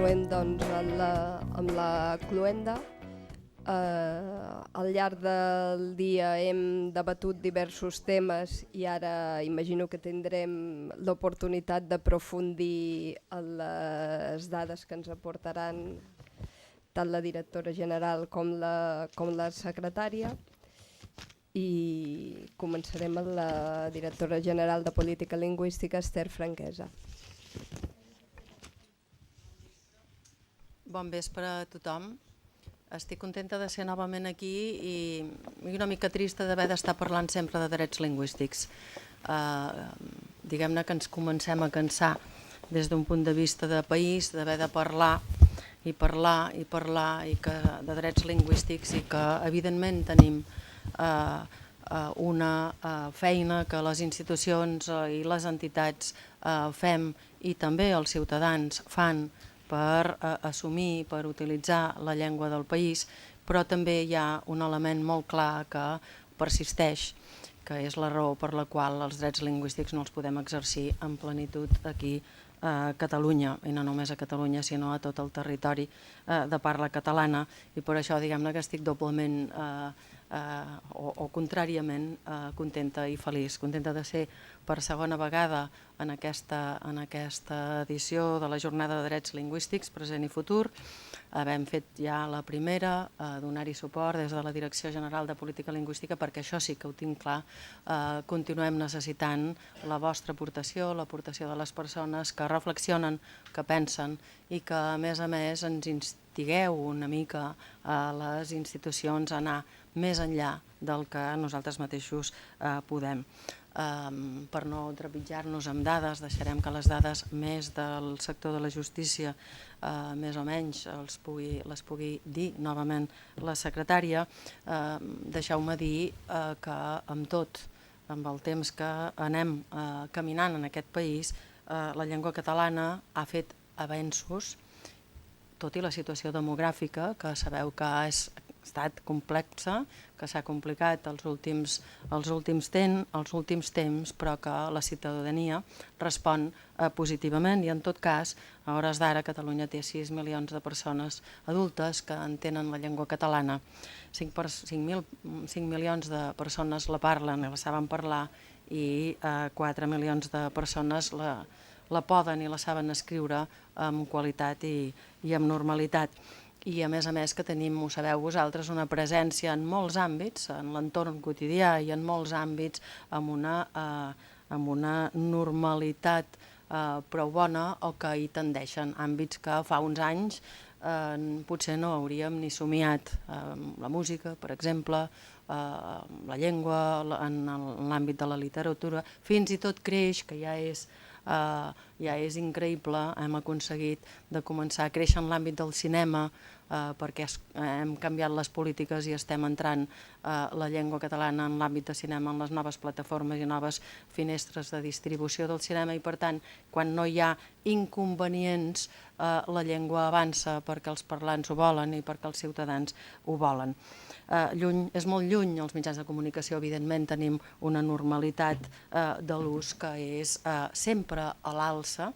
continuem doncs, amb la cloenda. Al llarg del dia hem debatut diversos temes i ara imagino que tindrem l'oportunitat d'aprofundir en les dades que ens aportaran tant la directora general com la secretària. I començarem amb la directora general de Política Lingüística, Esther Franquesa. Bon vespre a tothom. Estic contenta de ser novament aquí i una mica trista d'haver d'estar parlant sempre de drets lingüístics. Diguem-ne que ens comencem a cansar des d'un punt de vista de país, d'haver de parlar i parlar i parlar de drets lingüístics i que evidentment tenim una feina que les institucions i les entitats fem i també els ciutadans fan per assumir, per utilitzar la llengua del país, però també hi ha un element molt clar que persisteix, que és la raó per la qual els drets lingüístics no els podem exercir en plenitud aquí a Catalunya, i no només a Catalunya, sinó a tot el territori de parla catalana, i per això diguem-ne que estic doblement o contràriament contenta i feliç. Contenta de ser per segona vegada en aquesta edició de la Jornada de Drets Lingüístics, present i futur. Hem fet ja la primera, donar-hi suport des de la Direcció General de Política Lingüística, perquè això sí que ho tinc clar, continuem necessitant la vostra aportació, l'aportació de les persones que reflexionen, que pensen i que a més ens instigueu una mica a les institucions a anar més enllà del que nosaltres mateixos podem. Per no trepitjar-nos amb dades, deixarem que les dades més del sector de la justícia més o menys les pugui dir novament la secretària. Deixeu-me dir que amb tot, amb el temps que anem caminant en aquest país, la llengua catalana ha fet avenços, tot i la situació demogràfica, que sabeu que ha estat complexa, que s'ha complicat els últims temps, però que la ciutadania respon positivament i en tot cas, a hores d'ara, Catalunya té 6 milions de persones adultes que entenen la llengua catalana. 5 milions de persones la parlen i la saben parlar i 4 milions de persones la poden i la saben escriure amb qualitat i amb normalitat. I a més que tenim, ho sabeu vosaltres, una presència en molts àmbits, en l'entorn quotidià i en molts àmbits amb una normalitat prou bona o que hi tendeixen, àmbits que fa uns anys potser no hauríem ni somiat. La música, per exemple, la llengua, en l'àmbit de la literatura, fins i tot creix, que ja és increïble, hem aconseguit de començar a créixer en l'àmbit del cinema perquè hem canviat les polítiques i estem entrant la llengua catalana en l'àmbit de cinema, en les noves plataformes i noves finestres de distribució del cinema i per tant, quan no hi ha inconvenients, la llengua avança perquè els parlants ho volen i perquè els ciutadans ho volen. És molt lluny, els mitjans de comunicació, evidentment, tenim una normalitat de l'ús que és sempre a l'alça,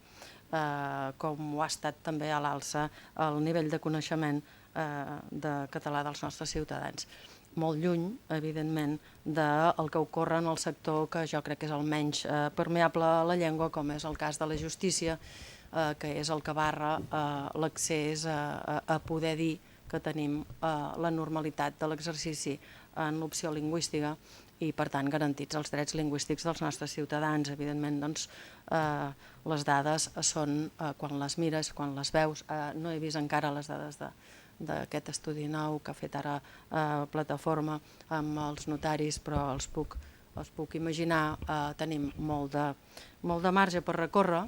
com ho ha estat també a l'alça el nivell de coneixement de català dels nostres ciutadans. Molt lluny, evidentment, del que ocorre en el sector que jo crec que és el menys permeable a la llengua, com és el cas de la justícia, que és el que barra l'accés a poder dir que tenim la normalitat de l'exercici en l'opció lingüística i, per tant, garantits els drets lingüístics dels nostres ciutadans. Evidentment, doncs, les dades són, quan les mires, quan les veus, no he vist encara les dades d'aquest estudi nou que ha fet ara plataforma amb els notaris, però els puc imaginar, tenim molt de marge per recórrer,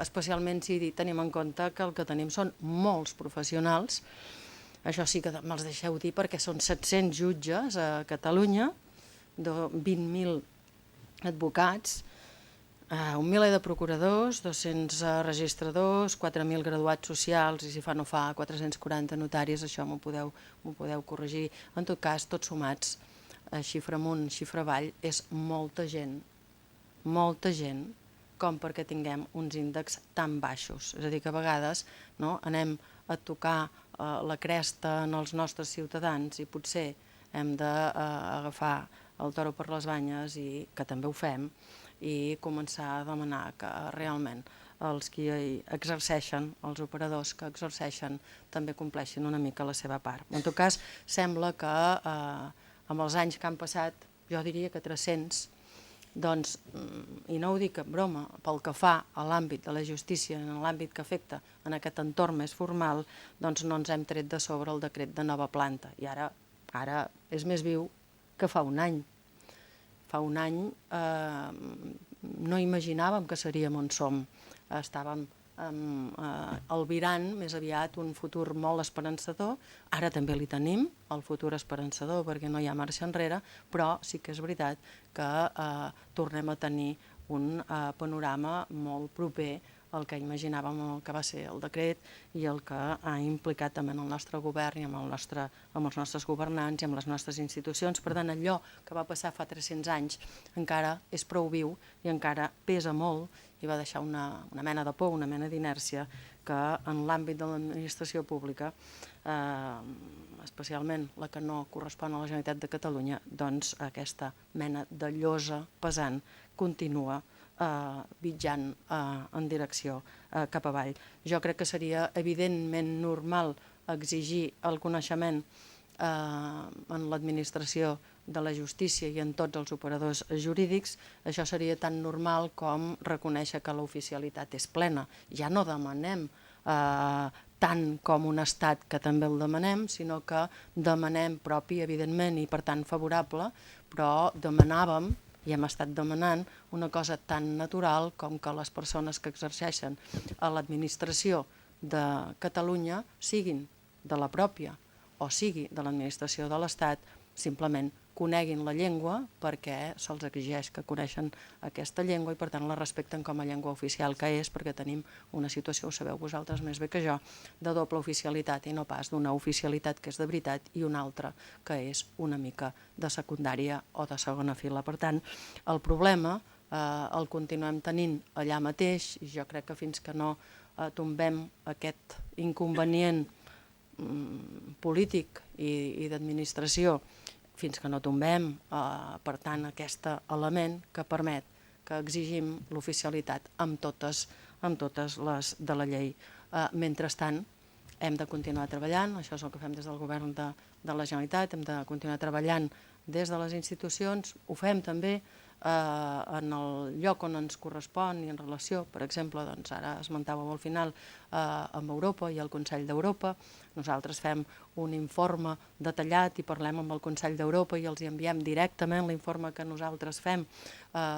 especialment si tenim en compte que el que tenim són molts professionals. Això sí que me'ls deixeu dir perquè són 700 jutges a Catalunya, 20.000 advocats, un miler de procuradors, 200 registradors, 4.000 graduats socials i si fa no fa 440 notaris, això m'ho podeu corregir. En tot cas, tots sumats, xifra amunt, xifra avall, és molta gent com perquè tinguem uns índexs tan baixos. És a dir, que a vegades anem a tocar la cresta en els nostres ciutadans i potser hem d'agafar el toro per les banyes, i que també ho fem, i començar a demanar que realment els qui exerceixen, els operadors que exerceixen, també compleixin una mica la seva part. En tot cas, sembla que amb els anys que han passat, jo diria que 300, doncs, i no ho dic en broma, pel que fa a l'àmbit de la justícia, en l'àmbit que afecta en aquest entorn més formal, doncs no ens hem tret de sobre el decret de nova planta. I ara és més viu que fa un any. Fa un any no imaginàvem que seríem on som. Estàvem albirant més aviat un futur molt esperançador. Ara també li tenim, el futur esperançador, perquè no hi ha marxa enrere, però sí que és veritat que tornem a tenir un panorama molt proper al que imaginàvem que va ser el decret i el que ha implicat també en el nostre govern i amb els nostres governants i amb les nostres institucions. Per tant, allò que va passar fa 300 anys encara és prou viu i encara pesa molt i va deixar una mena de por, una mena d'inèrcia que en l'àmbit de l'administració pública, especialment la que no correspon a la Generalitat de Catalunya, doncs aquesta mena de llosa pesant continua vitjant en direcció cap avall. Jo crec que seria evidentment normal exigir el coneixement en l'administració de la justícia i en tots els operadors jurídics. Això seria tan normal com reconèixer que l'oficialitat és plena. Ja no demanem tant com un estat, que també el demanem, sinó que demanem propi, evidentment, i per tant favorable, però demanàvem i hem estat demanant una cosa tan natural com que les persones que exerceixen a l'administració de Catalunya siguin de la pròpia o sigui de l'administració de l'Estat, simplement coneguin la llengua perquè se'ls exigeix que coneixen aquesta llengua i per tant la respecten com a llengua oficial que és, perquè tenim una situació, ho sabeu vosaltres més bé que jo, de doble oficialitat i no pas d'una oficialitat que és de veritat i una altra que és una mica de secundària o de segona fila. Per tant, el problema el continuem tenint allà mateix i jo crec que fins que no tombem aquest inconvenient polític i d'administració, fins que no tombem, per tant, aquest element que permet que exigim l'oficialitat amb totes les de la llei. Mentrestant, hem de continuar treballant, això és el que fem des del govern de la Generalitat, hem de continuar treballant des de les institucions, ho fem també en el lloc on ens correspon i en relació, per exemple, doncs ara esmentàveu al final, amb Europa i el Consell d'Europa. Nosaltres fem un informe detallat i parlem amb el Consell d'Europa i els enviem directament l'informe que nosaltres fem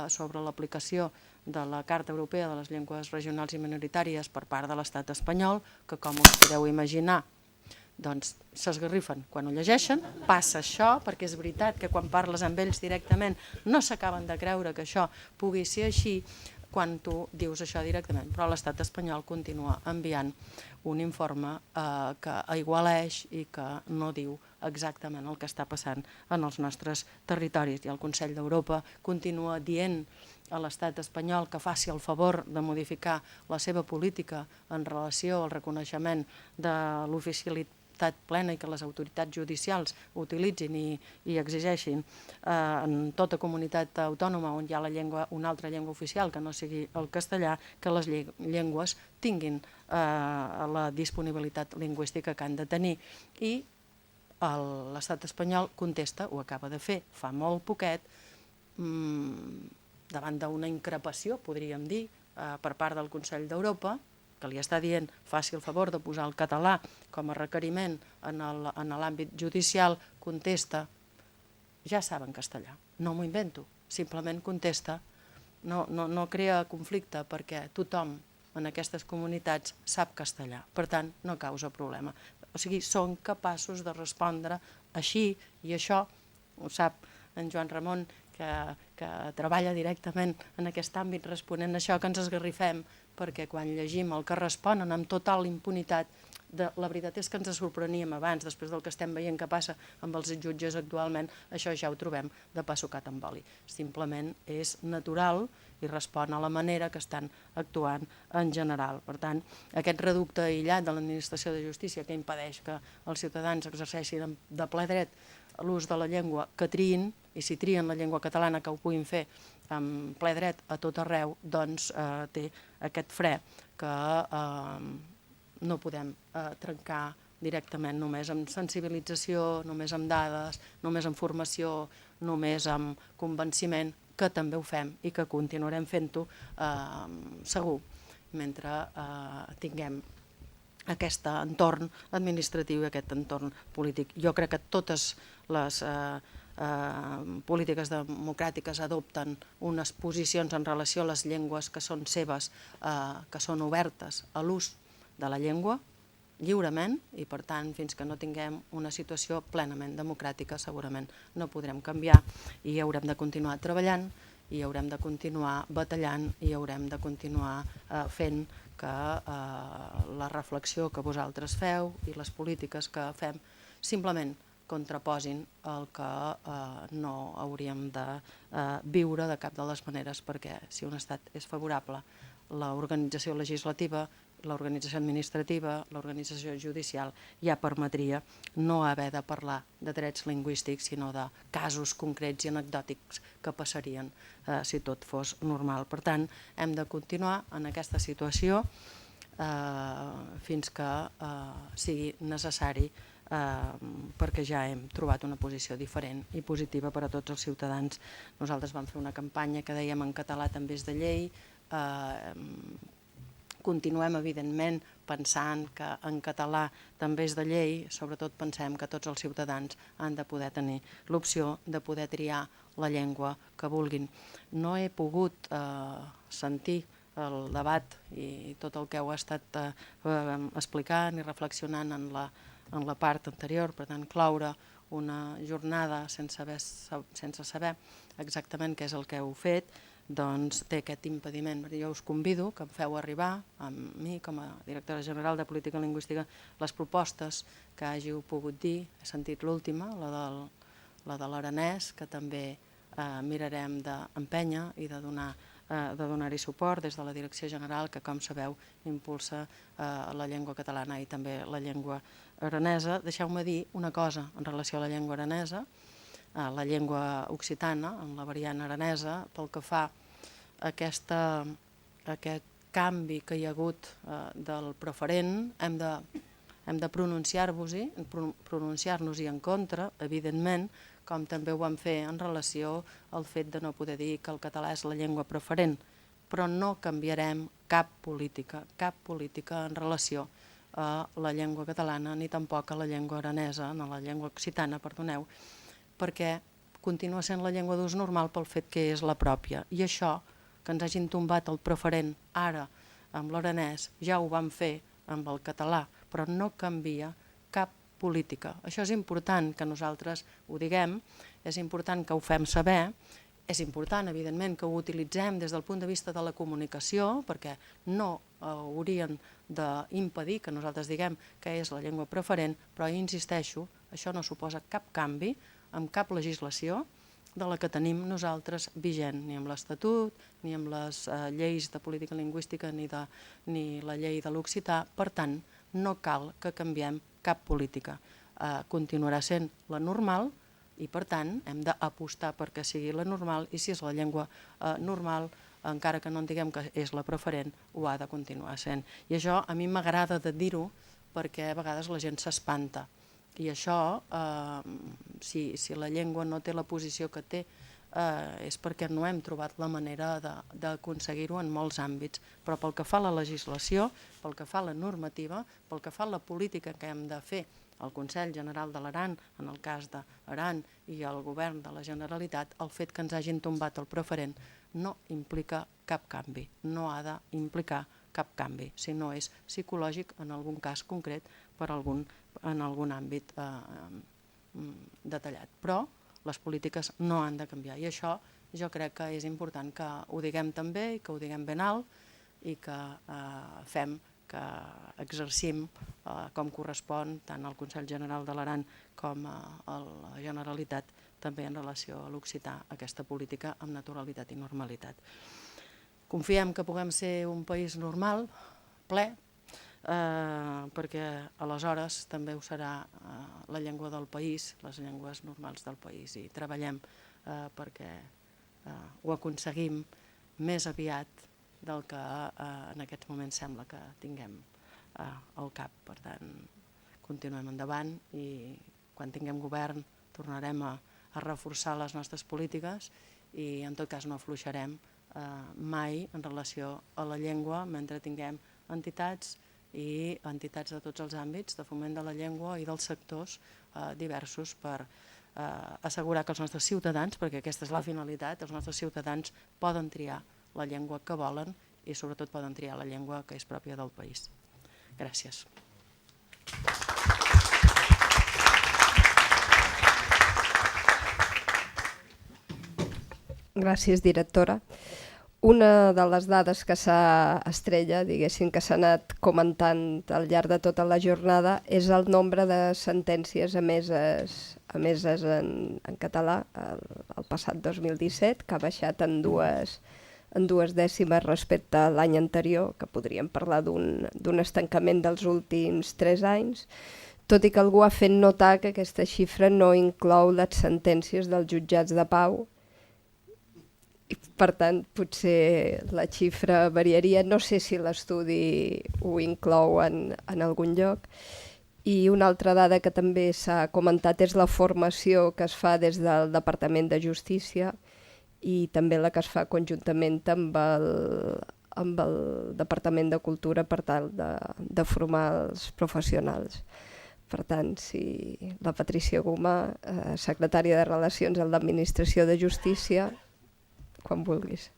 sobre l'aplicació de la Carta Europea de les Llengües Regionals i Minoritàries per part de l'Estat espanyol, que com us podeu imaginar, doncs s'esgarrifen quan ho llegeixen. Passa això, perquè és veritat que quan parles amb ells directament no s'acaben de creure que això pugui ser així quan tu dius això directament, però l'Estat espanyol continua enviant un informe que aigualeix i que no diu exactament el que està passant en els nostres territoris. I el Consell d'Europa continua dient a l'Estat espanyol que faci el favor de modificar la seva política en relació al reconeixement de l'oficialitat plena i que les autoritats judicials utilitzin i exigeixin en tota comunitat autònoma on hi ha una altra llengua oficial que no sigui el castellà, que les llengües tinguin la disponibilitat lingüística que han de tenir. I l'estat espanyol contesta, ho acaba de fer fa molt poquet, davant d'una increpació, podríem dir, per part del Consell d'Europa, que li està dient faci el favor de posar el català com a requeriment en l'àmbit judicial, contesta, ja saben castellà, no m'ho invento, simplement contesta, no crea conflicte perquè tothom en aquestes comunitats sap castellà, per tant no causa problema. O sigui, són capaços de respondre així i això, ho sap en Joan Ramon, que treballa directament en aquest àmbit responent a això, que ens esgarrifem perquè quan llegim el que responen amb total impunitat, la veritat és que ens sorpreníem abans, després del que estem veient que passa amb els jutges actualment, això ja ho trobem de pa sucat amb oli. Simplement és natural i respon a la manera que estan actuant en general. Per tant, aquest reducte aïllat de l'administració de justícia que impedeix que els ciutadans exerceixin de ple dret l'ús de la llengua que triïn, i si trien la llengua catalana que ho puguin fer amb ple dret a tot arreu, doncs té aquest fre que no podem trencar directament només amb sensibilització, només amb dades, només amb formació, només amb convenciment, que també ho fem i que continuarem fent-ho segur mentre tinguem aquest entorn administratiu i aquest entorn polític. Jo crec que totes les polítiques democràtiques adopten unes posicions en relació a les llengües que són seves, que són obertes a l'ús de la llengua lliurement, i per tant fins que no tinguem una situació plenament democràtica segurament no podrem canviar i haurem de continuar treballant i haurem de continuar batallant i haurem de continuar fent que la reflexió que vosaltres feu i les polítiques que fem simplement contraposin el que no hauríem de viure de cap de les maneres, perquè si un estat és favorable, l'organització legislativa, l'organització administrativa, l'organització judicial ja permetria no haver de parlar de drets lingüístics, sinó de casos concrets i anecdòtics que passarien si tot fos normal. Per tant, hem de continuar en aquesta situació fins que sigui necessari, perquè ja hem trobat una posició diferent i positiva per a tots els ciutadans. Nosaltres vam fer una campanya que dèiem en català també és de llei. Continuem, evidentment, pensant que en català també és de llei, sobretot pensem que tots els ciutadans han de poder tenir l'opció de poder triar la llengua que vulguin. No he pogut sentir el debat i tot el que heu estat explicant i reflexionant en la part anterior, per tant, cloure una jornada sense saber exactament què és el que heu fet, doncs té aquest impediment. Jo us convido que em feu arribar a mi com a directora general de Política Lingüística les propostes que hàgiu pogut dir. He sentit l'última, la de l'aranès, que també mirarem d'empènyer i de donar-hi suport des de la Direcció General, que com sabeu impulsa la llengua catalana i també la llengua aranesa. Deixeu-me dir una cosa en relació a la llengua aranesa, la llengua occitana, en la variant aranesa, pel que fa a aquest canvi que hi ha hagut del preferent, hem de pronunciar-nos-hi en contra, evidentment, com també ho vam fer en relació al fet de no poder dir que el català és la llengua preferent, però no canviarem cap política en relació a la llengua catalana ni tampoc a la llengua aranesa, a la llengua occitana, perdoneu, perquè continua sent la llengua d'ús normal pel fet que és la pròpia. I això, que ens hagin tombat el preferent ara amb l'aranès, ja ho vam fer amb el català, però no canvia cap política. Això és important que nosaltres ho diguem, és important que ho fem saber, és important, evidentment, que ho utilitzem des del punt de vista de la comunicació, perquè no haurien d'impedir que nosaltres diguem que és la llengua preferent, però insisteixo, això no suposa cap canvi amb cap legislació de la que tenim nosaltres vigent, ni amb l'Estatut, ni amb les lleis de política lingüística, ni la llei de l'occità. Per tant, no cal que canviem cap política. Continuarà sent la normal i, per tant, hem d'apostar perquè sigui la normal i si és la llengua normal, encara que no en diguem que és la preferent, ho ha de continuar sent. I això a mi m'agrada de dir-ho perquè a vegades la gent s'espanta. I això, si la llengua no té la posició que té, és perquè no hem trobat la manera d'aconseguir-ho en molts àmbits. Però pel que fa a la legislació, pel que fa a la normativa, pel que fa a la política que hem de fer al Consell General de l'Aran, en el cas d'Aran, i al Govern de la Generalitat, el fet que ens hagin tombat el preferent no implica cap canvi, no ha d'implicar cap canvi, si no és psicològic en algun cas concret en algun àmbit detallat. Però les polítiques no han de canviar i això jo crec que és important que ho diguem també i que ho diguem ben alt i que fem que exercim com correspon tant al Consell General de l'Aran com a la Generalitat també en relació a l'occità aquesta política amb naturalitat i normalitat. Confiem que puguem ser un país normal, ple, perquè aleshores també ho serà la llengua del país, les llengües normals del país, i treballem perquè ho aconseguim més aviat del que en aquests moments sembla que tinguem al cap. Per tant, continuem endavant i quan tinguem govern tornarem a reforçar les nostres polítiques i en tot cas no afluixarem mai en relació a la llengua mentre tinguem entitats i entitats de tots els àmbits de foment de la llengua i dels sectors diversos per assegurar que els nostres ciutadans, perquè aquesta és la finalitat, els nostres ciutadans poden triar la llengua que volen i sobretot poden triar la llengua que és pròpia del país. Gràcies. Gràcies, directora. Una de les dades que s'ha estrella, diguéssim, que s'ha anat comentant al llarg de tota la jornada és el nombre de sentències emeses en català el passat 2017, que ha baixat en dues dècimes respecte a l'any anterior, que podríem parlar d'un estancament dels últims 3 anys, tot i que algú ha fet notar que aquesta xifra no inclou les sentències dels jutjats de pau. Per tant, potser la xifra variaria, no sé si l'estudi ho inclou en algun lloc. I una altra dada que també s'ha comentat és la formació que es fa des del Departament de Justícia i també la que es fa conjuntament amb el Departament de Cultura per tal de formar els professionals. Per tant, si la Patrícia Gomà, secretària de Relacions amb l'Administració de Justícia, quan vulguis.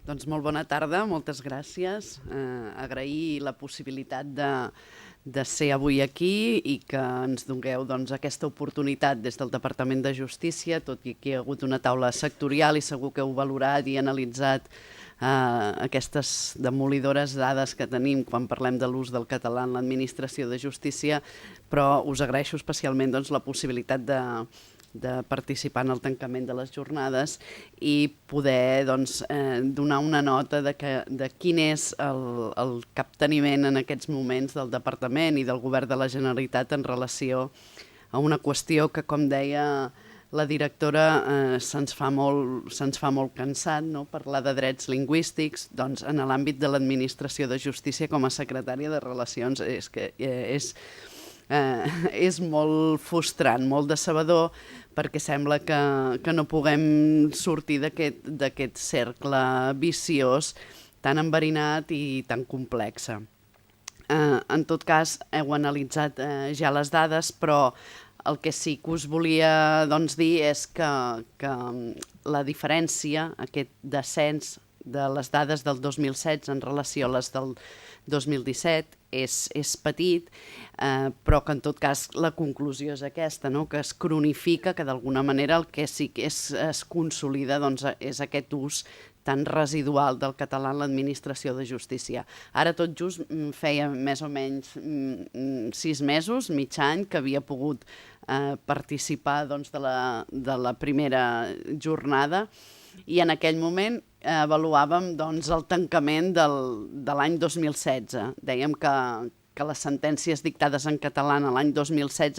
Doncs molt bona tarda, moltes gràcies. Agrair la possibilitat de ser avui aquí i que ens dongueu aquesta oportunitat des del Departament de Justícia, tot i que hi ha hagut una taula sectorial i segur que heu valorat i analitzat aquestes demolidores dades que tenim quan parlem de l'ús del català en l'administració de justícia, però us agraeixo especialment la possibilitat de participar en el tancament de les jornades i poder donar una nota de quin és el capteniment en aquests moments del Departament i del Govern de la Generalitat en relació a una qüestió que, com deia la directora, se'ns fa molt cansat, no? Parlar de drets lingüístics. Doncs en l'àmbit de l'Administració de Justícia, com a secretària de Relacions, és molt frustrant, molt decebedor, perquè sembla que no puguem sortir d'aquest cercle viciós tan enverinat i tan complex. En tot cas, heu analitzat ja les dades, però el que sí que us volia dir és que la diferència, aquest descens de les dades del 2016 en relació a les del 2017 és petit, però que en tot cas la conclusió és aquesta, no? Que es cronifica, que d'alguna manera el que sí que es consolida és aquest ús tan residual del català en l'administració de justícia. Ara tot just feia més o menys 6 mesos, mig any, que havia pogut participar de la primera jornada i en aquell moment avaluàvem el tancament de l'any 2016. Dèiem que les sentències dictades en català l'any 2016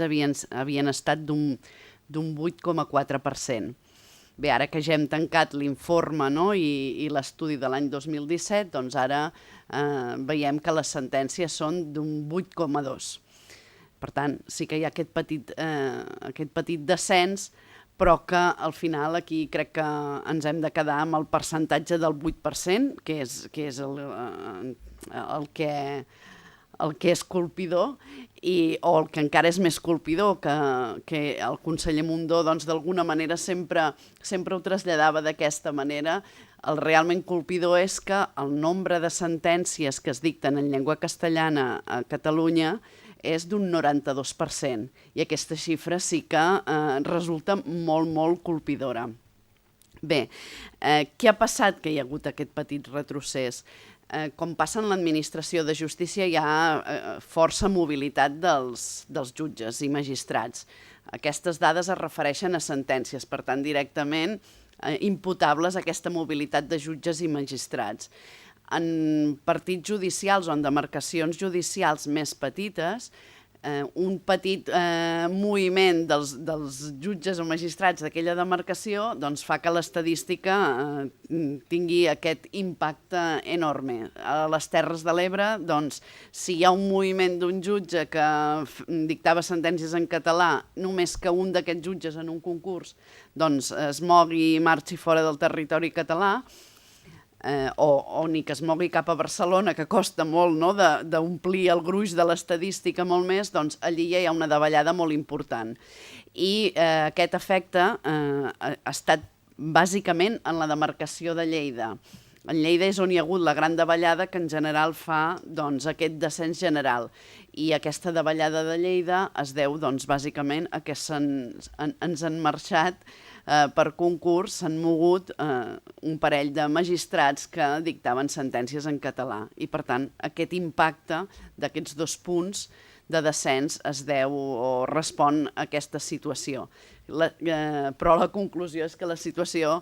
havien estat d'un 8,4%. Bé, ara que ja hem tancat l'informe i l'estudi de l'any 2017, doncs ara veiem que les sentències són d'un 8,2%. Per tant, sí que hi ha aquest petit descens, però que al final aquí crec que ens hem de quedar amb el percentatge del 8%, que és el que és colpidor, o el que encara és més colpidor, que el conseller Mundó d'alguna manera sempre ho traslladava d'aquesta manera. El realment colpidor és que el nombre de sentències que es dicten en llengua castellana a Catalunya és d'un 92%, i aquesta xifra sí que resulta molt, molt colpidora. Bé, què ha passat que hi ha hagut aquest petit retrocés? Com passa en l'administració de justícia, hi ha força mobilitat dels jutges i magistrats. Aquestes dades es refereixen a sentències, per tant, directament imputables a aquesta mobilitat de jutges i magistrats. En partits judicials o en demarcacions judicials més petites, un petit moviment dels jutges o magistrats d'aquella demarcació doncs fa que l'estadística tingui aquest impacte enorme. A les Terres de l'Ebre, doncs, si hi ha un moviment d'un jutge que dictava sentències en català, només que un d'aquests jutges en un concurs doncs, es mogui i marxi fora del territori català, o ni que es mogui cap a Barcelona, que costa molt, no?, d'omplir el gruix de l'estadística molt més, doncs allí ja hi ha una davallada molt important. I aquest efecte ha estat bàsicament en la demarcació de Lleida. En Lleida és on hi ha hagut la gran davallada que en general fa doncs, aquest descens general. I aquesta davallada de Lleida es deu doncs, bàsicament a que ens han marxat per concurs, s'han mogut un parell de magistrats que dictaven sentències en català. I, per tant, aquest impacte d'aquests 2 punts de descens es deu o respon a aquesta situació. Però la conclusió és que la situació,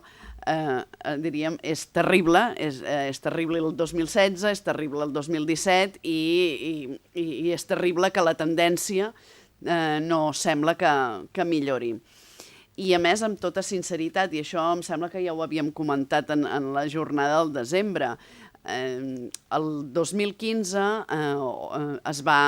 diríem, és terrible. És terrible el 2016, és terrible el 2017 i és terrible que la tendència no sembla que millori. I a més, amb tota sinceritat, i això em sembla que ja ho havíem comentat en la jornada del desembre, el 2015 es va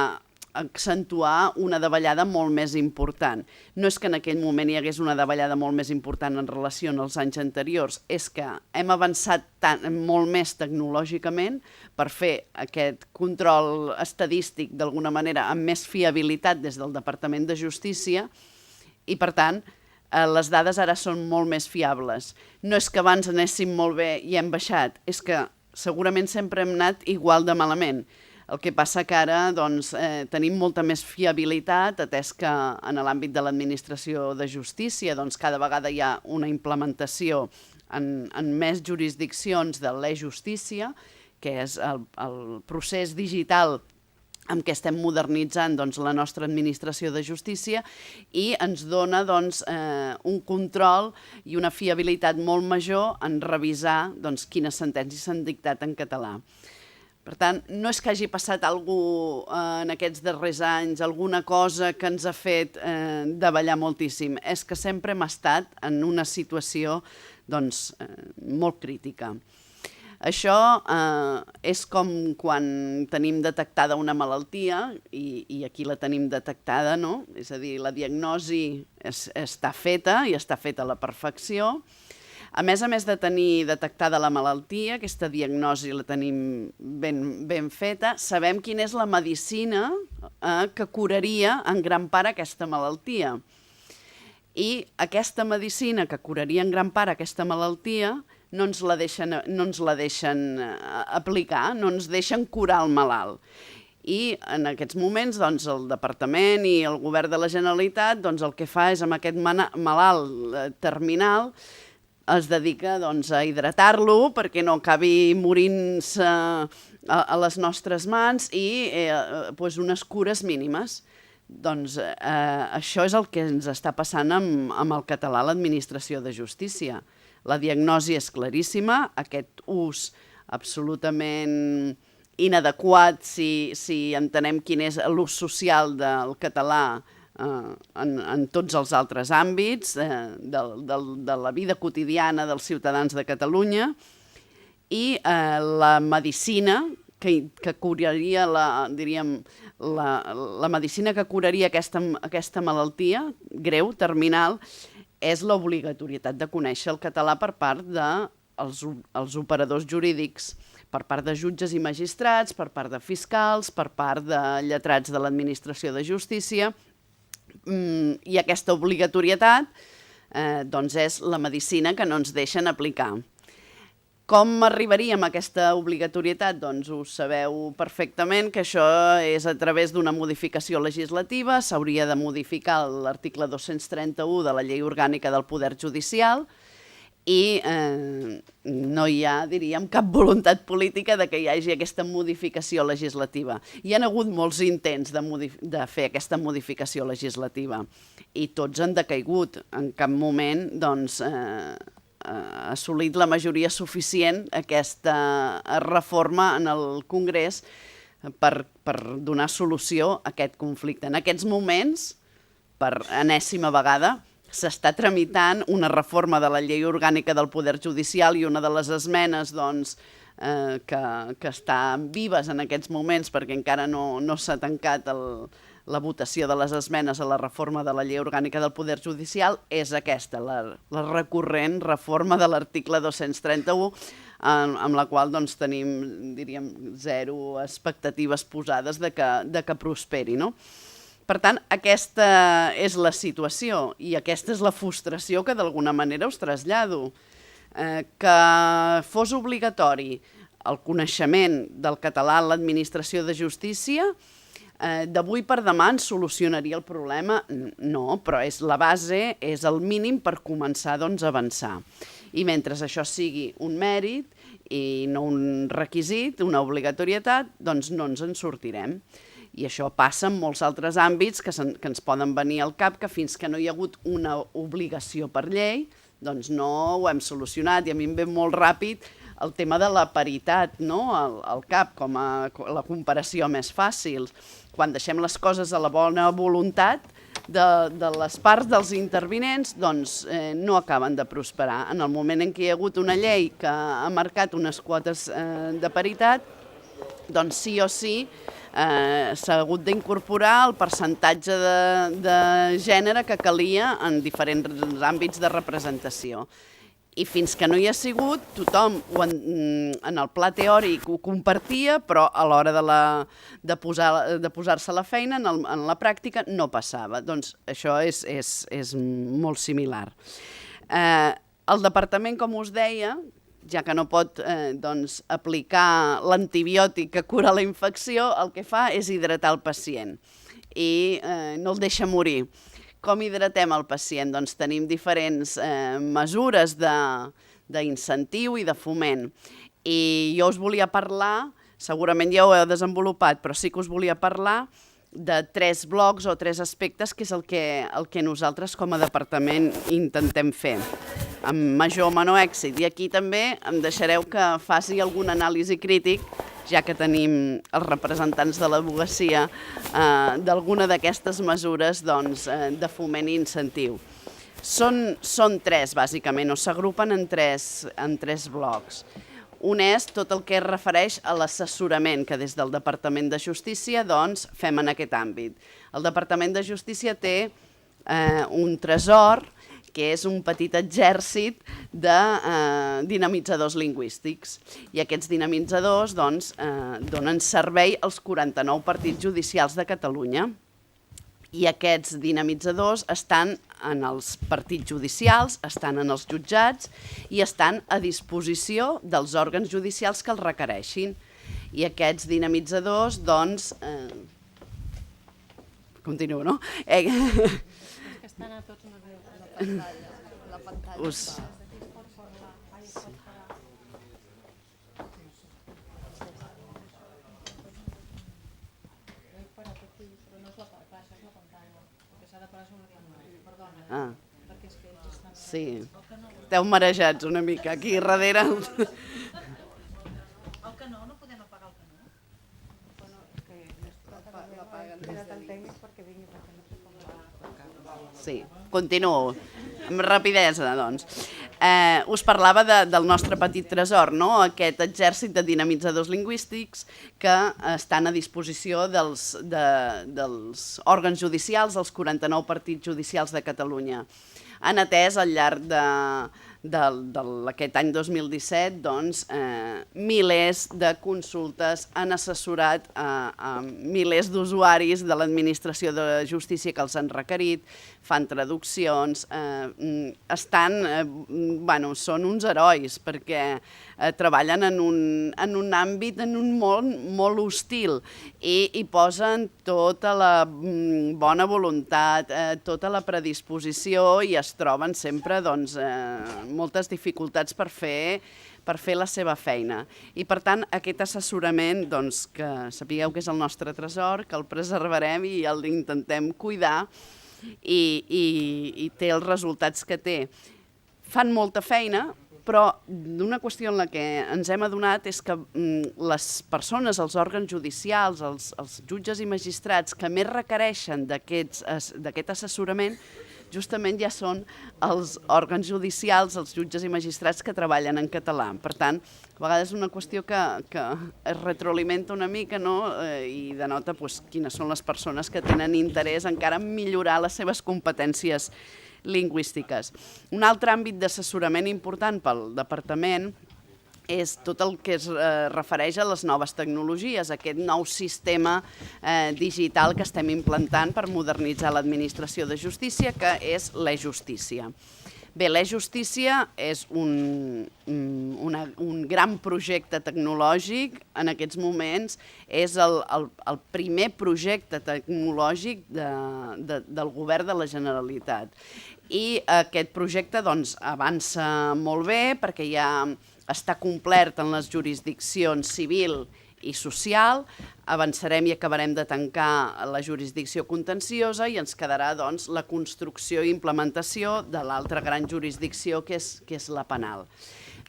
accentuar una davallada molt més important. No és que en aquell moment hi hagués una davallada molt més important en relació als anys anteriors, és que hem avançat molt més tecnològicament per fer aquest control estadístic d'alguna manera amb més fiabilitat des del Departament de Justícia i, per tant, les dades ara són molt més fiables. No és que abans anéssim molt bé i hem baixat, és que segurament sempre hem anat igual de malament. El que passa que ara doncs, tenim molta més fiabilitat, atès que en l'àmbit de l'administració de justícia doncs, cada vegada hi ha una implementació en més jurisdiccions de l'e-justícia, que és el procés digital amb què estem modernitzant doncs, la nostra administració de justícia i ens dona doncs, un control i una fiabilitat molt major en revisar doncs, quines sentències s'han dictat en català. Per tant, no és que hagi passat alguna cosa en aquests darrers anys, alguna cosa que ens ha fet davallar moltíssim. És que sempre hem estat en una situació doncs, molt crítica. Això és com quan tenim detectada una malaltia, i aquí la tenim detectada, no? És a dir, la diagnosi està feta i està feta a la perfecció. A més de tenir detectada la malaltia, aquesta diagnosi la tenim ben feta, sabem quina és la medicina que curaria en gran part aquesta malaltia. I aquesta medicina que curaria en gran part aquesta malaltia no ens la deixen aplicar, no ens deixen curar el malalt. I en aquests moments doncs, el Departament i el Govern de la Generalitat doncs, el que fa és amb aquest malalt terminal es dedica doncs, a hidratar-lo perquè no acabi morint-se a les nostres mans i unes cures mínimes. Doncs això és el que ens està passant amb el català a l'administració de justícia. La diagnosi és claríssima, aquest ús absolutament inadequat si entenem quin és l'ús social del català en tots els altres àmbits de la vida quotidiana dels ciutadans de Catalunya i la medicina que curaria la medicina que curaria aquesta malaltia greu, terminal, és l'obligatorietat de conèixer el català per part dels operadors jurídics, per part de jutges i magistrats, per part de fiscals, per part de lletrats de l'administració de justícia, i aquesta obligatorietat doncs és la medicina que no ens deixen aplicar. Com arribaríem a aquesta obligatorietat? Doncs ho sabeu perfectament que això és a través d'una modificació legislativa, s'hauria de modificar l'article 231 de la Llei Orgànica del Poder Judicial i no hi ha, diríem, cap voluntat política de que hi hagi aquesta modificació legislativa. Hi ha hagut molts intents de fer aquesta modificació legislativa i tots han decaigut. En cap moment ha assolit la majoria suficient aquesta reforma en el Congrés per donar solució a aquest conflicte. En aquests moments, per enèsima vegada, s'està tramitant una reforma de la llei orgànica del Poder Judicial i una de les esmenes que estan vives en aquests moments, perquè encara no s'ha tancat la votació de les esmenes a la reforma de la llei orgànica del Poder Judicial, és aquesta, la recurrent reforma de l'article 231, amb la qual tenim, diríem, zero expectatives posades de que prosperi, no? Per tant, aquesta és la situació i aquesta és la frustració que d'alguna manera us trasllado. Que fos obligatori el coneixement del català en l'administració de justícia, d'avui per demà ens solucionaria el problema? No, però és la base, és el mínim per començar a avançar. I mentre això sigui un mèrit i no un requisit, una obligatorietat, doncs no ens en sortirem. I això passa en molts altres àmbits que ens poden venir al cap, que fins que no hi ha hagut una obligació per llei, doncs no ho hem solucionat. I a mi em ve molt ràpid el tema de la paritat, no?, al cap, com a la comparació més fàcil. Quan deixem les coses a la bona voluntat de les parts dels intervinents, doncs no acaben de prosperar. En el moment en què hi ha hagut una llei que ha marcat unes quotes de paritat, doncs sí o sí s'ha hagut d'incorporar el percentatge de gènere que calia en diferents àmbits de representació. I fins que no hi ha sigut, tothom en el pla teòric ho compartia, però a l'hora de posar-se a la feina, en la pràctica, no passava. Doncs això és molt similar. El departament, com us deia, ja que no pot aplicar l'antibiòtic que cura la infecció, el que fa és hidratar el pacient i no el deixa morir. Com hidratem el pacient? Doncs tenim diferents mesures d'incentiu i de foment. I jo us volia parlar, segurament ja ho heu desenvolupat, però sí que us volia parlar de 3 blocs o 3 aspectes, que és el que nosaltres com a departament intentem fer, amb major o menor èxit. I aquí també em deixareu que faci algun anàlisi crític, ja que tenim els representants de l'advocacia, d'alguna d'aquestes mesures de foment i incentiu. Són 3, bàsicament, o s'agrupen en 3 blocs. Un és tot el que es refereix a l'assessorament que des del Departament de Justícia fem en aquest àmbit. El Departament de Justícia té un tresor, que és un petit exèrcit de dinamitzadors lingüístics. I aquests dinamitzadors donen servei als 49 partits judicials de Catalunya. I aquests dinamitzadors estan en els partits judicials, estan en els jutjats i estan a disposició dels òrgans judicials que els requereixin. I aquests dinamitzadors, continuo, no? Que estan a tots la pantalla. Sí, esteu marejats una mica aquí darrere. El canó, no podem apagar el canó? Sí, continuo, amb rapidesa, doncs. Us parlava del nostre petit tresor, no? Aquest exèrcit de dinamitzadors lingüístics que estan a disposició dels òrgans judicials, dels 49 partits judicials de Catalunya. Han atès al llarg d'aquest any 2017 milers de consultes, han assessorat a milers d'usuaris de l'administració de justícia que els han requerit, fan traduccions, són uns herois perquè treballen en un àmbit, en un món molt hostil i posen tota la bona voluntat, tota la predisposició i es troben sempre moltes dificultats per fer la seva feina. I per tant, aquest assessorament, que sapigueu que és el nostre tresor, que el preservarem i l'intentem cuidar i té els resultats que té. Fan molta feina, però d'una qüestió en la que ens hem adonat és que les persones, els òrgans judicials, els jutges i magistrats que més requereixen d'aquest assessorament justament ja són els òrgans judicials, els jutges i magistrats que treballen en català. Per tant, a vegades és una qüestió que es retroalimenta una mica, no? I denota quines són les persones que tenen interès encara en millorar les seves competències lingüístiques. Un altre àmbit d'assessorament important pel departament és tot el que es refereix a les noves tecnologies, aquest nou sistema digital que estem implantant per modernitzar l'administració de justícia, que és l'e-justícia. Bé, l'e-justícia és un gran projecte tecnològic, en aquests moments és el primer projecte tecnològic del govern de la Generalitat. I aquest projecte avança molt bé perquè ja està complert en les jurisdiccions civil i social, avançarem i acabarem de tancar la jurisdicció contenciosa i ens quedarà la construcció i implementació de l'altra gran jurisdicció que és la penal.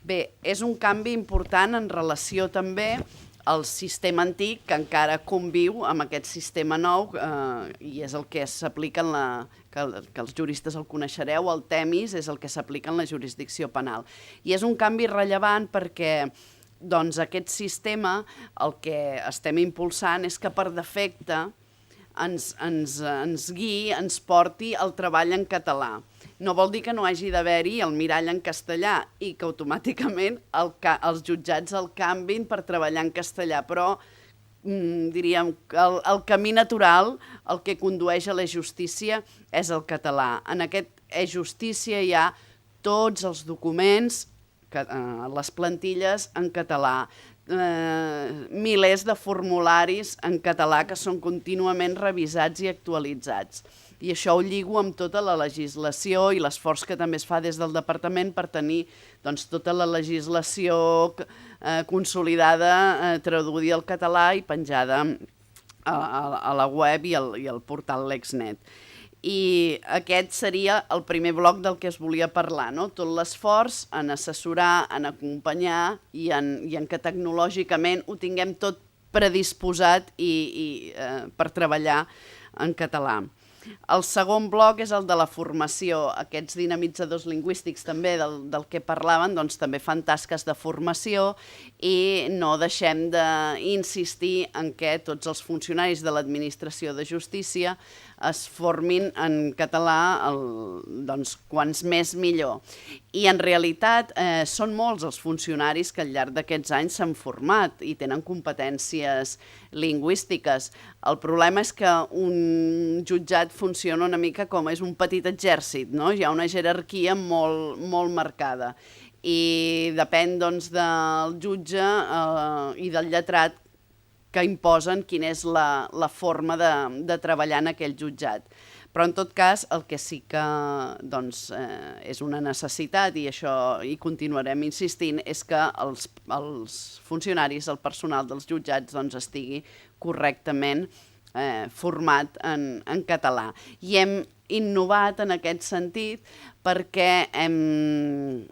Bé, és un canvi important en relació també al sistema antic que encara conviu amb aquest sistema nou i és el que s'aplica que els juristes el coneixereu, el TEMIS, és el que s'aplica en la jurisdicció penal. I és un canvi rellevant perquè aquest sistema el que estem impulsant és que per defecte ens guiï, ens porti al treball en català. No vol dir que no hagi d'haver-hi el mirall en castellà i que automàticament els jutjats el canvin per treballar en castellà, però diríem que el camí natural, el que condueix a la justícia, és el català. En aquest e-justícia hi ha tots els documents, les plantilles en català, milers de formularis en català que són contínuament revisats i actualitzats. I això ho lligo amb tota la legislació i l'esforç que també es fa des del departament per tenir tota la legislació consolidada, traduïda al català i penjada a la web i al portal LexNet. I aquest seria el primer bloc del que es volia parlar, no? Tot l'esforç en assessorar, en acompanyar i en que tecnològicament ho tinguem tot predisposat per treballar en català. El segon bloc és el de la formació. Aquests dinamitzadors lingüístics també del que parlaven també fan tasques de formació i no deixem d'insistir en que tots els funcionaris de l'administració de justícia es formin en català quants més millor. I en realitat són molts els funcionaris que al llarg d'aquests anys s'han format i tenen competències lingüístiques. El problema és que un jutjat funciona una mica com és un petit exèrcit, no? Hi ha una jerarquia molt marcada i depèn del jutge i del lletrat que imposen quina és la forma de treballar en aquell jutjat. Però en tot cas el que sí que és una necessitat i això hi continuarem insistint és que els funcionaris, el personal dels jutjats estigui correctament format en català. I hem innovat en aquest sentit perquè hem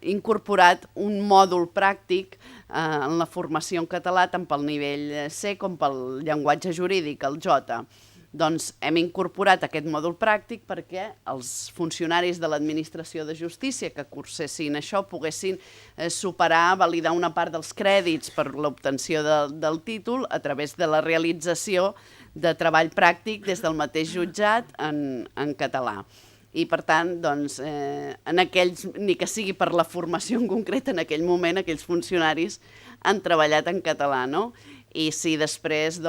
incorporat un mòdul pràctic en la formació en català tant pel nivell C com pel llenguatge jurídic, el J. Doncs hem incorporat aquest mòdul pràctic perquè els funcionaris de l'administració de justícia que cursessin això poguessin superar, validar una part dels crèdits per l'obtenció del títol a través de la realització de treball pràctic des del mateix jutjat en català. I per tant, ni que sigui per la formació en concret, en aquell moment aquells funcionaris han treballat en català, no? i si després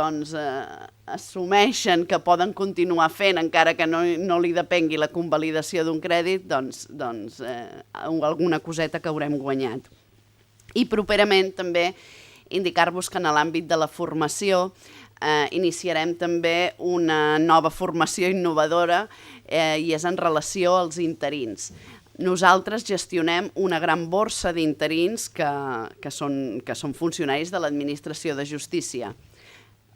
assumeixen que poden continuar fent encara que no li depengui la convalidació d'un crèdit, doncs alguna coseta que haurem guanyat. I properament també indicar-vos que en l'àmbit de la formació iniciarem també una nova formació innovadora i és en relació als interins. Nosaltres gestionem una gran borsa d'interins que són funcionaris de l'Administració de Justícia.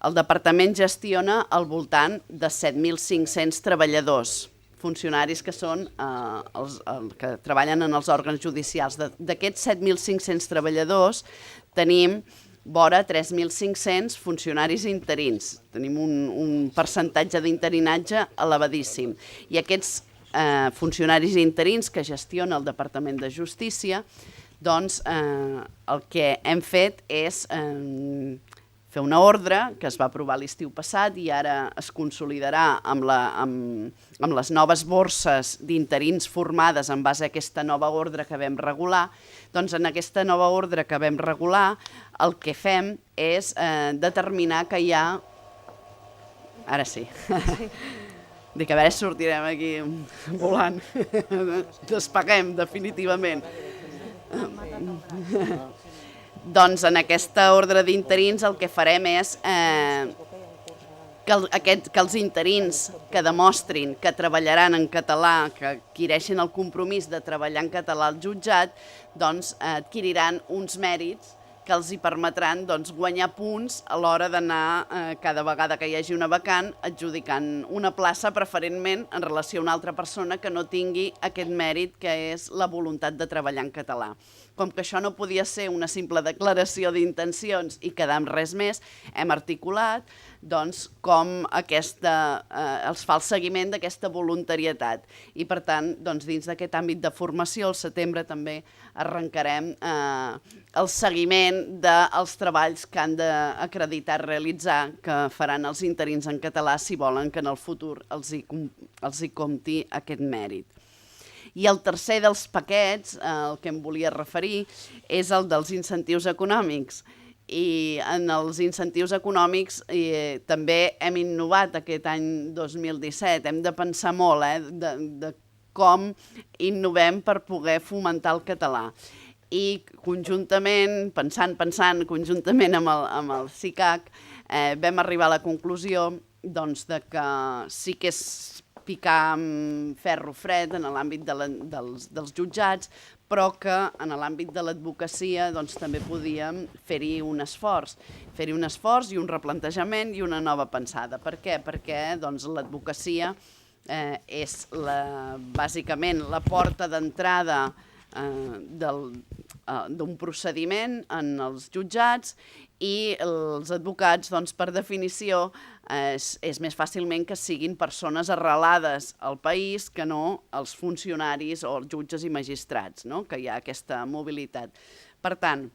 El departament gestiona al voltant de 7.500 treballadors, funcionaris que són els que treballen en els òrgans judicials. D'aquests 7.500 treballadors tenim vora 3.500 funcionaris interins. Tenim un percentatge d'interinatge elevadíssim. I aquests funcionaris interins que gestiona el Departament de Justícia, doncs el que hem fet és fer una ordre que es va aprovar l'estiu passat i ara es consolidarà amb les noves borses d'interins formades en base a aquesta nova ordre que vam regular. Doncs en aquesta nova ordre que vam regular el que fem és determinar que hi ha... Ara sí. Dic, a veure si sortirem aquí volant. Despeguem, definitivament. Doncs en aquesta ordre d'interins el que farem és que els interins que demostrin que treballaran en català, que adquireixin el compromís de treballar en català al jutjat, doncs adquiriran uns mèrits que els hi permetran guanyar punts a l'hora d'anar, cada vegada que hi hagi una vacant, adjudicant una plaça preferentment en relació a una altra persona que no tingui aquest mèrit que és la voluntat de treballar en català. Com que això no podia ser una simple declaració d'intencions i quedar amb res més, hem articulat com es fa el seguiment d'aquesta voluntarietat. I per tant, dins d'aquest àmbit de formació, al setembre també arrencarem el seguiment dels treballs que han d'acreditar realitzar, que faran els interins en català si volen que en el futur els hi compti aquest mèrit. I el tercer dels paquets, el que em volia referir, és el dels incentius econòmics. I en els incentius econòmics també hem innovat aquest any 2017. Hem de pensar molt de com innovem per poder fomentar el català. I conjuntament, pensant conjuntament amb el CICAC, vam arribar a la conclusió de que sí que és picar amb ferro fred en l'àmbit dels jutjats, però que en l'àmbit de l'advocacia també podíem fer-hi un esforç. Fer-hi un esforç i un replantejament i una nova pensada. Per què? Perquè l'advocacia és bàsicament la porta d'entrada d'un procediment en els jutjats i els advocats, per definició, és més fàcilment que siguin persones arrelades al país que no els funcionaris o els jutges i magistrats, que hi ha aquesta mobilitat. Per tant,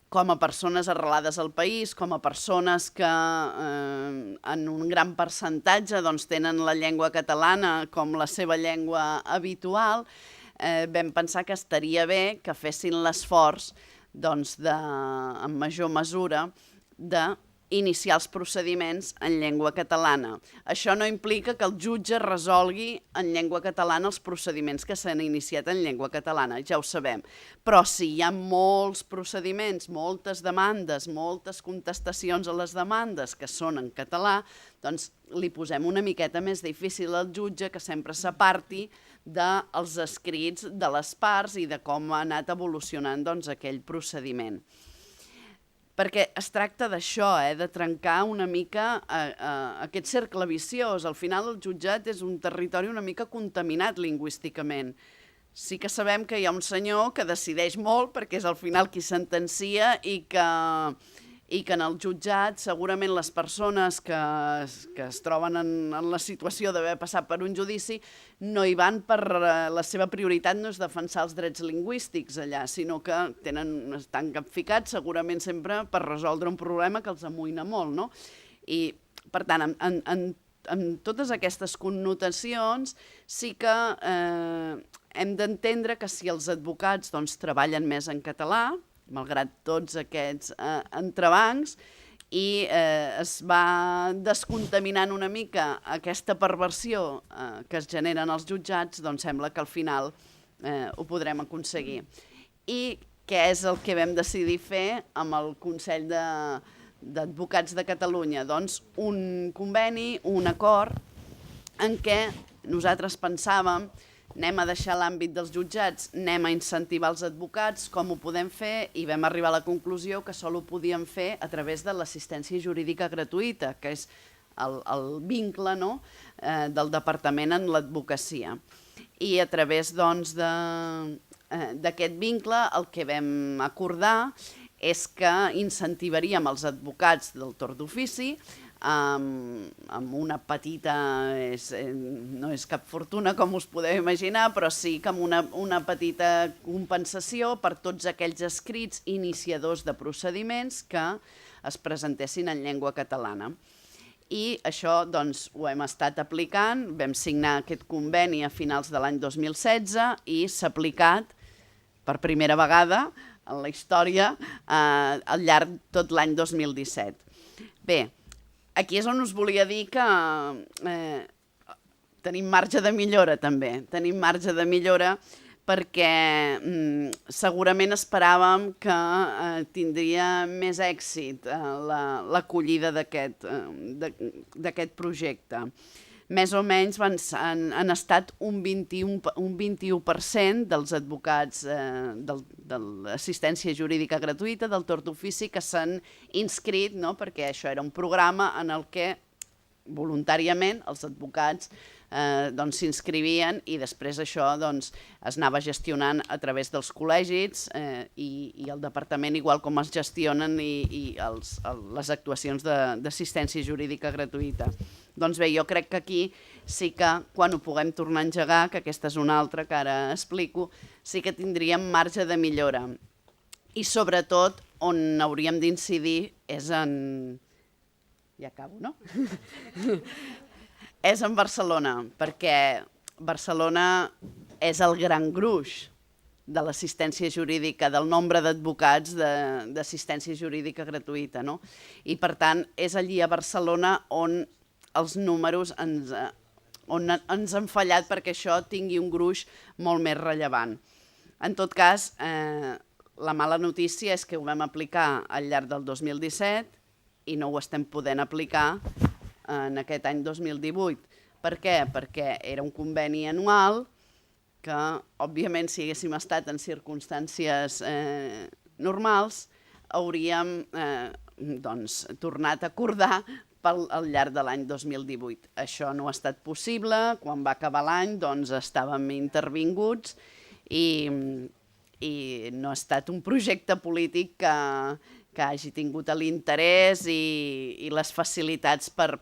com a persones arrelades al país, com a persones que en un gran percentatge tenen la llengua catalana com la seva llengua habitual, vam pensar que estaria bé que fessin l'esforç en major mesura d'iniciar els procediments en llengua catalana. Això no implica que el jutge resolgui en llengua catalana els procediments que s'han iniciat en llengua catalana, ja ho sabem. Però si hi ha molts procediments, moltes demandes, moltes contestacions a les demandes que són en català, doncs li posem una miqueta més difícil al jutge que sempre s'aparti dels escrits de les parts i de com ha anat evolucionant aquell procediment. Perquè es tracta d'això, de trencar una mica aquest cercle viciós. Al final el jutjat és un territori una mica contaminat lingüísticament. Sí que sabem que hi ha un senyor que decideix molt perquè és al final qui sentencia i que en el jutjat segurament les persones que es troben en la situació d'haver passat per un judici no hi van per... La seva prioritat no és defensar els drets lingüístics allà, sinó que estan capficats segurament sempre per resoldre un problema que els amoïna molt, no? I, per tant, en totes aquestes connotacions sí que hem d'entendre que si els advocats treballen més en català, malgrat tots aquests entrebancs, i es va descontaminant una mica aquesta perversió que es genera en els jutjats, doncs sembla que al final ho podrem aconseguir. I què és el que vam decidir fer amb el Consell d'Advocats de Catalunya? Doncs un conveni, un acord, en què nosaltres pensàvem anem a deixar l'àmbit dels jutjats, anem a incentivar els advocats, com ho podem fer, i vam arribar a la conclusió que sol ho podíem fer a través de l'assistència jurídica gratuïta, que és el vincle del departament en l'advocacia. I a través d'aquest vincle el que vam acordar és que incentivaríem els advocats del torn d'ofici amb una petita, no és cap fortuna com us podeu imaginar, però sí que amb una petita compensació per tots aquells escrits iniciadors de procediments que es presentessin en llengua catalana. I això doncs, ho hem estat aplicant, vam signar aquest conveni a finals de l'any 2016 i s'ha aplicat per primera vegada en la història al llarg de tot l'any 2017. Bé, aquí és on us volia dir que tenim marge de millora també. Tenim marge de millora perquè segurament esperàvem que tindria més èxit l'acollida d'aquest projecte. Més o menys han estat un 21% dels advocats de l'assistència jurídica gratuïta del torn d'ofici que s'han inscrit, perquè això era un programa en el que voluntàriament els advocats s'inscrivien i després això es anava gestionant a través dels col·legis i el departament, igual com es gestionen les actuacions d'assistència jurídica gratuïta. Doncs bé, jo crec que aquí sí que quan ho puguem tornar a engegar, que aquesta és una altra que ara explico, sí que tindríem marge de millora. I sobretot on hauríem d'incidir és en... Ja acabo, no? És en Barcelona, perquè Barcelona és el gran gruix de l'assistència jurídica, del nombre d'advocats d'assistència jurídica gratuïta, no? I per tant és allí a Barcelona on els números ens han fallat perquè això tingui un gruix molt més rellevant. En tot cas, la mala notícia és que ho vam aplicar al llarg del 2017 i no ho estem podent aplicar en aquest any 2018. Per què? Perquè era un conveni anual que, òbviament, si haguéssim estat en circumstàncies normals, hauríem tornat a acordar al llarg de l'any 2018. Això no ha estat possible. Quan va acabar l'any estàvem intervinguts i no ha estat un projecte polític que hagi tingut l'interès i les facilitats per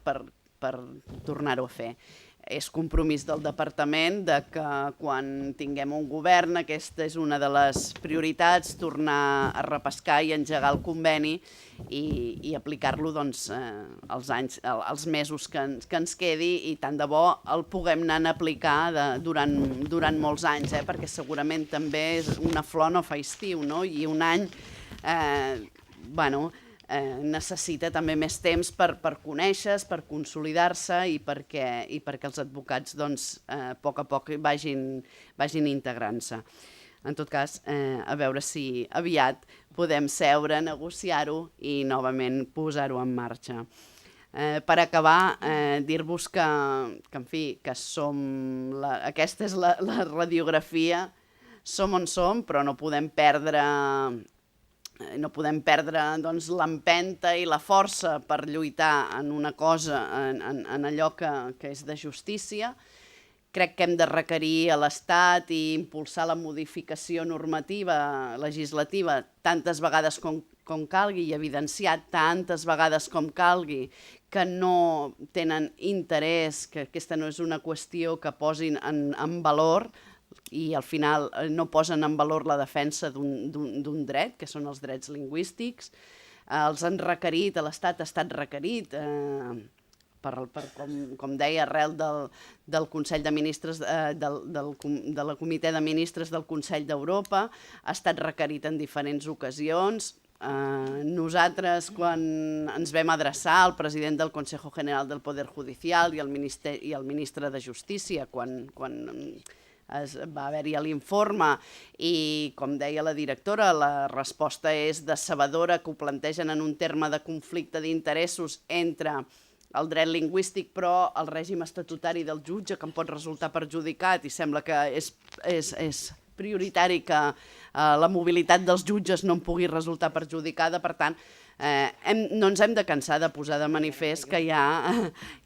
tornar-ho a fer. És compromís del departament que quan tinguem un govern aquesta és una de les prioritats, tornar a repescar i engegar el conveni i aplicar-lo els mesos que ens quedi i tant de bo el puguem anar a aplicar durant molts anys, perquè segurament també és una flor no fa estiu, i un any necessita també més temps per conèixer-se, per consolidar-se i perquè els advocats a poc a poc vagin integrant-se. En tot cas, a veure si aviat podem seure, negociar-ho i novament posar-ho en marxa. Per acabar, dir-vos que en fi, que aquesta és la radiografia, som on som, però no podem perdre l'empenta i la força per lluitar en una cosa, en allò que és de justícia. Crec que hem de requerir a l'Estat i impulsar la modificació normativa, legislativa, tantes vegades com calgui i evidenciar tantes vegades com calgui que no tenen interès, que aquesta no és una qüestió que posin en valor, i al final no posen en valor la defensa d'un dret, que són els drets lingüístics. Els han requerit, l'Estat ha estat requerit, com deia, arrel del Consell de Ministres, de la Comitè de Ministres del Consell d'Europa, ha estat requerit en diferents ocasions. Nosaltres, quan ens vam adreçar al president del Consejo General del Poder Judicial i al ministre de Justícia, quan va haver-hi l'informe i, com deia la directora, la resposta és decebedora, que ho plantegen en un terme de conflicte d'interessos entre el dret lingüístic però el règim estatutari del jutge, que em pot resultar perjudicat, i sembla que és prioritari que la mobilitat dels jutges no en pugui resultar perjudicada. Per tant, no ens hem de cansar de posar de manifest que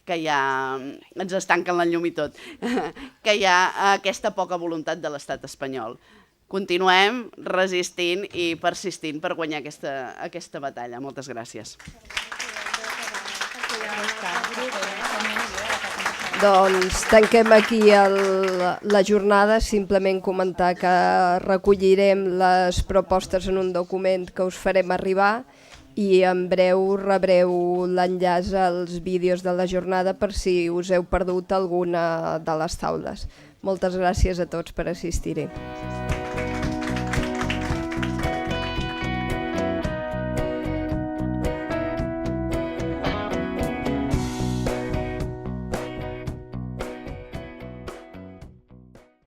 ens es tanquen la llum i tot, que hi ha aquesta poca voluntat de l'estat espanyol. Continuem resistint i persistint per guanyar aquesta batalla. Moltes gràcies. Doncs tanquem aquí la jornada, simplement comentar que recollirem les propostes en un document que us farem arribar i en breu rebreu l'enllaç als vídeos de la jornada per si us heu perdut alguna de les taules. Moltes gràcies a tots per assistir-hi.